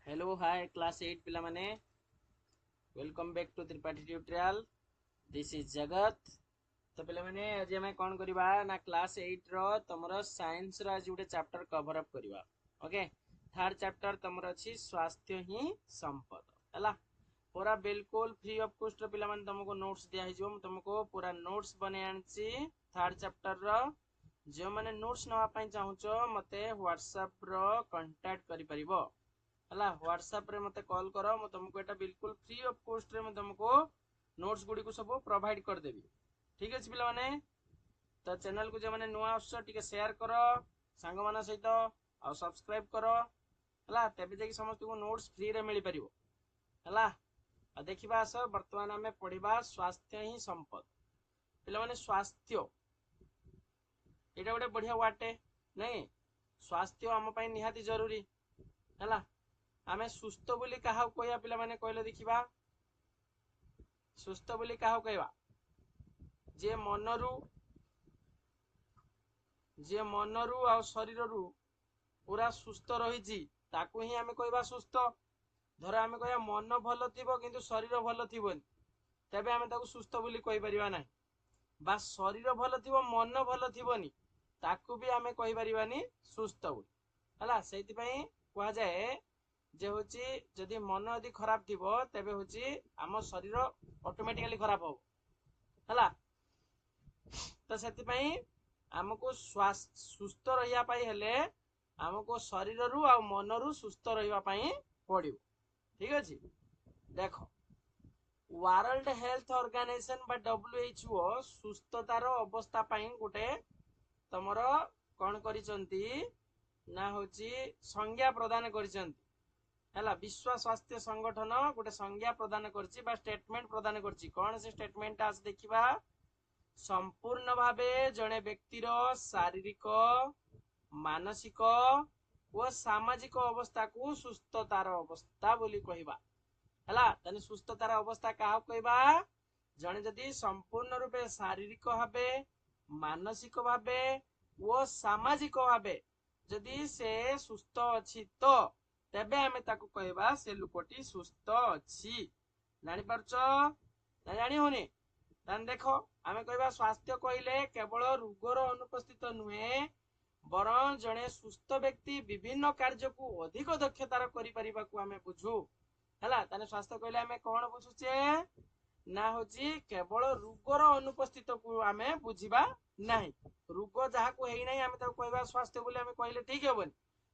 Hello hi class 8 पिला माने welcome back to Tripathi tutorial. This is Jagat. तो पिला माने आज हम कोन करबा ना क्लास 8 रो तमरो साइंस रो आज उठे चैप्टर कवर अप करबा। ओके, थर्ड चैप्टर तमरो अछि स्वास्थ्य ही संपद हला। पूरा बिल्कुल फ्री ऑफ कॉस्ट रो पिला माने तुमको नोट्स दिया हिजो। हम तुमको पूरा नोट्स बने आनछि थर्ड चैप्टर रो। जो माने नोट्स नवा पई चाहूचो मते व्हाट्सएप रो कांटेक्ट करि परिबो हला। व्हाट्सएप रे मते कॉल करो, मैं तुमको एटा बिल्कुल फ्री ऑफ कॉस्ट रे मैं तुमको नोट्स गुडी को सब प्रोवाइड कर देबी। ठीक अछि पिला माने। तो चैनल को जे माने नुवा आछो टिके शेयर करो सांग माना सहित आ सब्सक्राइब करो हला, तबे जे समस्त को नोट्स फ्री रे मिली परिबो हला। आ देखिबा आस वर्तमान हमें पढिबा स्वास्थ्य ही संपद। पिला माने स्वास्थ्य एटा गोटे बढ़िया वाटे नहीं, स्वास्थ्य हम पई निहाती जरूरी हला। आमे सुस्थ बोली कहा कहया पिला माने कहले देखिबा। सुस्थ बोली कहा कहवा जे मनरू आ शरीर रु पूरा सुस्थ रही ताकू ही आमे कहवा सुस्थ। धर आमे कहया मन भलो थिबो किंतु शरीर भलो थिबोनी तबे आमे ताकू सुस्थ बोली कहि परिबा नाही। बा शरीर भलो थिबो मन भलो थिबोनी ताकू भी आमे कहि परिबानी सुस्थ बोली हला। सेति पई कहा जाए जे होची जदि मन यदि खराब थिबो तबे होची आम शरीर ऑटोमेटिकली खराब हो हला। तो सेति पई हमको सुस्थ रहिया पाई हेले हमको शरीर रु आ मन रु सुस्थ रहिवा पाई पड़िबो। ठीक अछि। देखो वर्ल्ड हेल्थ ऑर्गेनाइजेशन बा WHO सुस्थतार अवस्था पाई गोटे तमरो कोन करिसंती ना होची संज्ञा प्रदान करिसंती हला। विश्व स्वास्थ्य संगठन गोटे संज्ञा प्रदान करछि बा स्टेटमेंट प्रदान करछि। कोन से स्टेटमेंट आस देखिबा। संपूर्ण भावे जने व्यक्तिर शारीरिक मानसिक और सामाजिक अवस्था को सुस्थतार अवस्था बोली कहबा हला। तने सुस्थतार अवस्था काहा कहबा जने जदि संपूर्ण रूपे शारीरिक भावे मानसिक भावे और सामाजिक भावे जदि से सुस्थ अछि तो तेबे हमें ताकू कहबा से लोकटी सुस्थ अछि। जानि परछो ना जानि होनी। तान देखो हमें कहबा स्वास्थ्य कहले केवल रोगर अनुपस्थित नुहे बरं जने सुस्थ व्यक्ति विभिन्न कार्य को अधिक दक्षतार करि परिबा को हमें बुझू हला। ताने स्वास्थ्य कहले हमें कोन बुझुचे ना होची केवल रोगर अनुपस्थित को हमें बुझिबा नाही। रोग जहा को हेई नाही हमें ताकू कहबा स्वास्थ्य बोली हमें कहले ठीक हेबनी।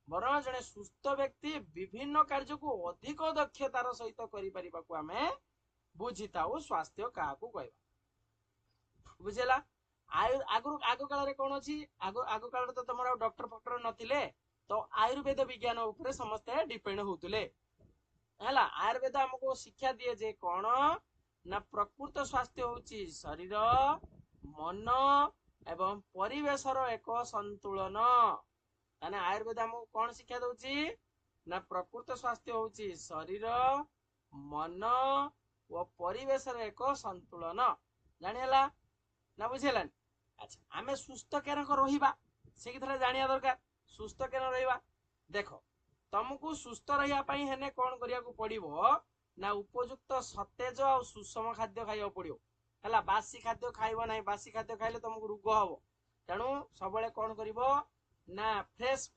बरं जने सुस्थ व्यक्ति विभिन्न कार्य को अधिक दक्षतार सहित करि परिबा को हमें बुझिताऊ स्वास्थ्य काहा को कहबा बुझेला। आगु काल रे कोन अछि आगु काल रे तो तमरा डॉक्टर फॉक्टर नथिले तो आयुर्वेद विज्ञान ऊपर समस्त डिपेंड होतुले हला। आयुर्वेद हमको शिक्षा दिए जे कोन ना प्रकृत स्वास्थ्य होची शरीर मन एवं परिवेश रो एक संतुलन। ताने आयुर्वेद हमको कोन शिक्षा दउची ना प्रकृत स्वास्थ्य होची शरीर मन और परिवेश रो एक संतुलन। जानिला ना बुझेलानी। अच्छा आमे सुस्थ केन को रहिबा से किथरा जानिया दरकार। सुस्थ केन रहिबा देखो तुमको सुस्थ रहिया पाई हेने कोन करिया को पड़िबो ना उपयुक्त सतेज और सुषम खाद्य खाइबा पड़िबो हला। बासी खाद्य खाइबो नाही। बासी खाद्य खाइले तुमको रोग हबो। तेणु सबले कोन करिवो ना फ्रेश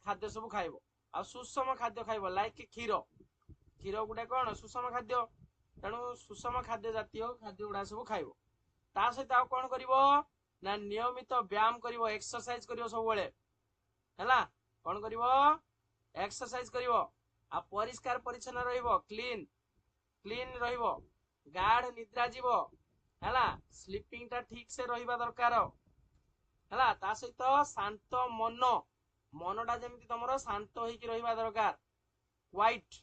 खाद्य सब खाइबो आ सुषम खाद्य खाइबो लाइक क्षीर। क्षीर गुटे कोन सुषम खाद्य। तेणु सुषम खाद्य जातीय खाद्य गुडा सब खाइबो। ता सहित आ कोन करिवो ना नियमित व्यायाम करिवो एक्सरसाइज करिवो सबले हला। कोन करिवो एक्सरसाइज करिवो आ परिष्कार परिच्छन्न रहिवो क्लीन रहिवो गाढ़ निद्रा जीवो हला। स्लीपिंग ता ठीक से रहिबा दरकार हला। ता सहित शांत मनटा जेमिति तमरो शांत होइकी रहिबा दरकार क्वाइट।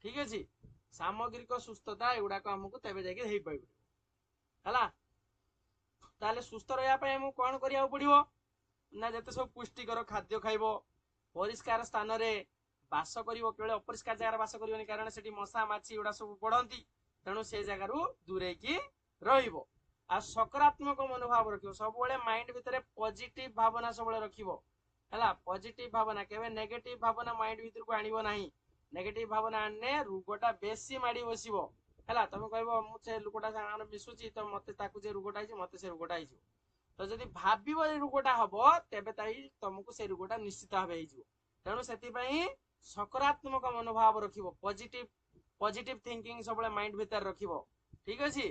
ठीक अछि। सामग्रिक सुस्थता एगुडा को हमकु तबे जाके हेई पाइबो हला। ताले सुस्थ रहिया पय हम कोन करिया पड़िबो ना जते सब पुष्टिकर खाद्य खाइबो परिष्कार स्थान रे बास करिवो। केवल अपरिष्कार जगह बास करिवोनी कारण सेठी मशा माछी एगुडा सब पड़ंती। तेणु से जगह रु दूरे की रहिबो आ सकारात्मक मनोभाव रखिबो। सब बळे माइंड भितरे पॉजिटिव भावना सब बळे रखिबो हला। पॉजिटिव भावना केबे नेगेटिव भावना माइंड भीतर को आनिबो नाही। नेगेटिव भावना आने रोगटा बेसी माड़ी बसिबो हैला तमे कहबो मु से लोकटा सागर मिसुची तो मते ताकू जे रोगटा हिची मते से रोगटा हिची तो जदि भाबिबो ए रोगटा हबो तेबे ताई तुमको से रोगटा निश्चित भाबे हिची तेणु सेति पई सकारात्मक मनोभाव रखिबो पॉजिटिव थिंकिंग सबले माइंड भीतर रखिबो ठीक अछि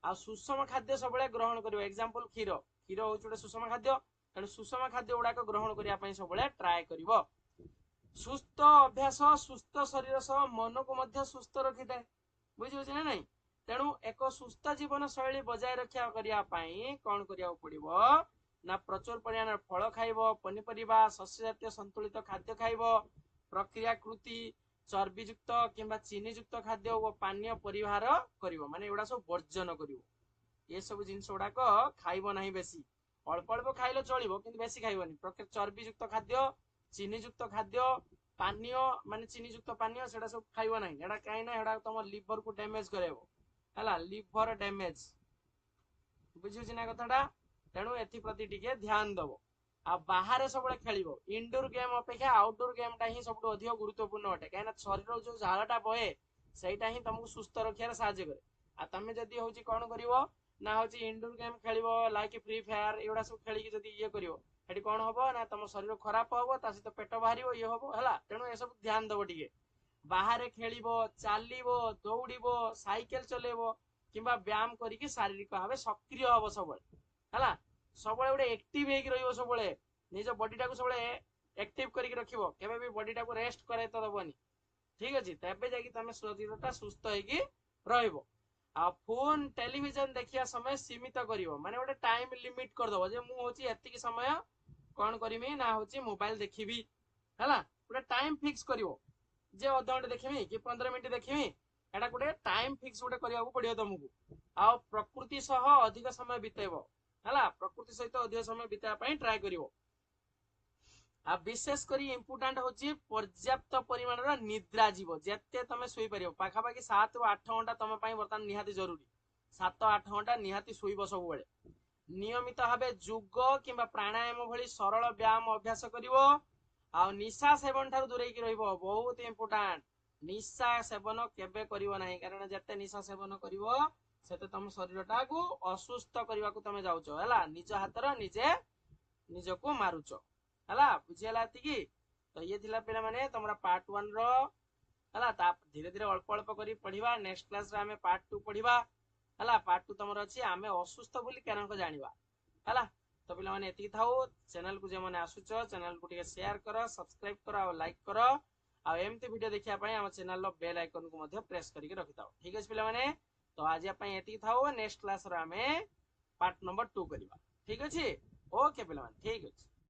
आ सुषम खाद्य सबले ग्रहण करिवो एग्जांपल खीर खीर होउछ उडे सुषम खाद्य तेणु सुषम खाद्य उडाक ग्रहण करिया पई सबले ट्राई करिवो सुस्थ अभ्यास सुस्थ शरीर सह मन को मध्य सुस्थ रखिଥାଏ बुझिबो ना नहीं तेणु एक सुस्थ जीवन शैली बजाय रक्षा करिया पई कोन करिया पड़िबो ना प्रचुर परिमाण फल खाइबो पनीपरिबा शस्य जातीय संतुलित खाद्य खाइबो प्रक्रियाकृति चर्बीयुक्त किंबा चीनीयुक्त खाद्य और पानीय परिहार करिवो माने एडा सब वर्जन करिवो ये सब जिंस उडाक खाइबो नाही बेसी अल्प अल्प खाइलो चलिबो किंतु बेसी खाइबोनी प्रकृत चर्बीयुक्त खाद्य चीनीयुक्त खाद्य पानीय माने चीनीयुक्त पानीय सेडा सब खाइबो नाही एडा काई ना एडा तम लिवर को डैमेज करेबो हला लिवर डैमेज बुझियो ना कथाडा तेणु एथि प्रति टिके ध्यान दबो आ बाहर सब खेलिबो इंडोर गेम अपेक्षा आउटडोर गेम टा ही सबटो अधिक गुरुत्वपूर्ण अटे काहे शरीर जो झालटा बहे सेटा ही तुमको सुस्थ रखियार साहाय्य करे आ तमे जदी होची कोन करिवो ना होची इंडोर गेम खेलिबो लाइक फ्री फायर एडा सब खेली के जदी ये करिवो हेटी कोन होबो ना तुम शरीर खराब होबो ता सहित पेट बाहरिबो ये होबो हला तेणु ए सब ध्यान दबो टिके बाहर खेलिबो चालिबो दौड़िबो साइकिल चलेबो किंबा व्यायाम करिके शारीरिक भावे सक्रिय होबो सबले हला सबले उडे एक्टिव हेकि रहिबो सबले निज बॉडी टाको सबले एक्टिव करिके रखिबो केबे भी बॉडी टाको रेस्ट करे त दबनी ठीक अछि तबे जाकी तमे शरीरटा सुस्थ हेकि रहिबो आ फोन टेलीविजन देखिया समय सीमित करिवो माने उडे टाइम लिमिट कर दबो जे मु होची एतिकी समय कोन करिमी ना होची मोबाइल देखिबी हला उडे टाइम फिक्स करिवो जे आधा घंटे देखिमी कि 15 मिनिट देखिमी एटा गुडे टाइम फिक्स गुडे करिया पड़ियो तुमको आ प्रकृति सह अधिक समय बितेबो हला प्रकृति सहित अधिक समय बिताया पई ट्राई करिवो आ विशेष करी इंपोर्टेंट होची पर्याप्त परिमाण रा निद्रा जीवो जेते तमे सोई परियो पाखा पाखी 7 रु 8 घंटा तमे पई वर्तमान निहाती जरूरी 7-8 घंटा निहाती सोईबो सब बेले नियमित भाबे योग किंबा प्राणायाम भली सरल व्यायाम अभ्यास करिवो आ निशा सेवन ठार दूरे की रहिबो बहुत इंपोर्टेंट निशा सेवन केबे करिवो नाही कारण जते निशा सेवन करिवो सेते तम शरीरटा को असुस्थ करबा को तमे जाउचो हला निज हातर निजे निजको मारुचो हला बुझियला एतिकी तो ये थिला पिला माने तमरा पार्ट 1 रो हला ता धीरे धीरे अल्प अल्प करी पढिबा नेक्स्ट क्लास रे हमें पार्ट 2 पढिबा हला पार्ट 2 तमरा अछि हमें असुस्थ बोली कारण को जानिबा हला तो पिला माने एतिकी थाउ चैनल को जे माने आसुचो चैनल को टिके शेयर करो सब्सक्राइब करो और लाइक करो आ एमती वीडियो देखिया पई हम चैनल रो बेल आइकन को मध्ये प्रेस करिके रखिताओ ठीक अछि पिला माने तो आज पई एतिकी थाउ नेक्स्ट क्लास रे हमें पार्ट नंबर 2 करिबा ठीक अछि ओके पिला माने ठीक अछि।